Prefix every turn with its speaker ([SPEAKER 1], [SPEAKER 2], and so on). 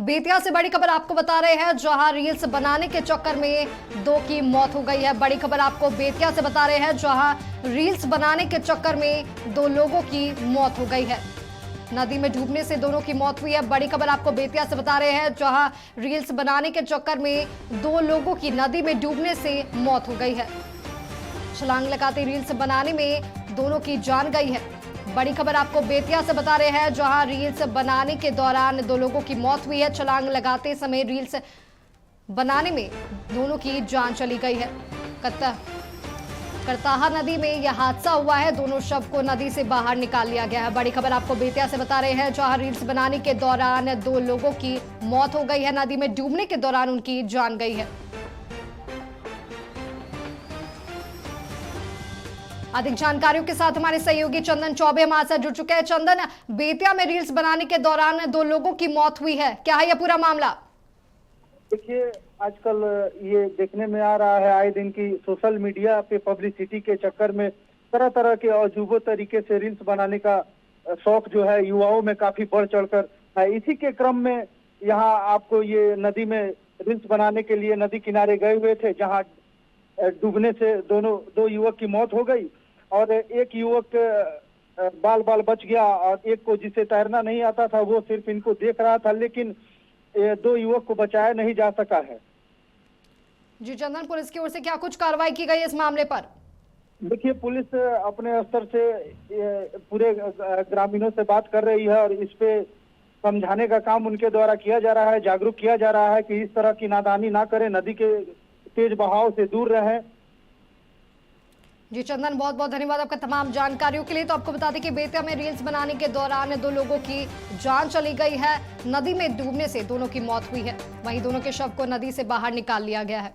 [SPEAKER 1] बेतिया से बड़ी खबर आपको बता रहे हैं, जहां रील्स बनाने के चक्कर में दो की मौत हो गई है। बड़ी खबर आपको बेतिया से बता रहे हैं, जहां रील्स बनाने के चक्कर में दो लोगों की मौत हो गई है। नदी में डूबने से दोनों की मौत हुई है। बड़ी खबर आपको बेतिया से बता रहे हैं, जहां रील्स बनाने के चक्कर में दो लोगों की नदी में डूबने से मौत हो गई है। छलांग लगाते रील्स बनाने में दोनों की जान गई है। बड़ी खबर आपको बेतिया से बता रहे हैं, जहां रील्स बनाने के दौरान दो लोगों की मौत हुई है। छलांग लगाते समय रील्स बनाने में दोनों की जान चली गई है। करताहा नदी में यह हादसा हुआ है। दोनों शव को नदी से बाहर निकाल लिया गया है। बड़ी खबर आपको बेतिया से बता रहे हैं, जहां रील्स बनाने के दौरान दो लोगों की मौत हो गई है। नदी में डूबने के दौरान उनकी जान गई है। अधिक जानकारियों के साथ हमारे सहयोगी चंदन चौबे हमारे साथ जुड़ चुके हैं। चंदन, बेतिया में रील्स बनाने के दौरान दो लोगों की मौत हुई है, क्या है यह पूरा मामला?
[SPEAKER 2] देखिए, आजकल ये देखने में आ रहा है आए दिन की सोशल मीडिया पे पब्लिसिटी के चक्कर में तरह तरह के अजूबों तरीके से रील्स बनाने का शौक जो है युवाओं में काफी बढ़ चढ़कर है। इसी के क्रम में यहाँ आपको ये नदी में रील्स बनाने के लिए नदी किनारे गए हुए थे, जहाँ डूबने से दो युवक की मौत हो गई और एक युवक बाल बाल बच गया और एक को जिसे तैरना नहीं आता था वो सिर्फ इनको देख रहा था, लेकिन दो युवक को बचाया नहीं जा सका है।
[SPEAKER 1] जी चंदन, पुलिस की ओर से क्या कुछ कार्रवाई की गई इस मामले पर?
[SPEAKER 2] देखिए, पुलिस अपने स्तर से पूरे ग्रामीणों से बात कर रही है और इस पे समझाने का काम उनके द्वारा किया जा रहा है, जागरूक किया जा रहा है कि इस तरह की नादानी ना करें, नदी के तेज बहाव से दूर रहें।
[SPEAKER 1] जी चंदन, बहुत बहुत धन्यवाद आपका तमाम जानकारियों के लिए। तो आपको बता दें कि बेतिया में रील्स बनाने के दौरान दो लोगों की जान चली गई है। नदी में डूबने से दोनों की मौत हुई है। वहीं दोनों के शव को नदी से बाहर निकाल लिया गया है।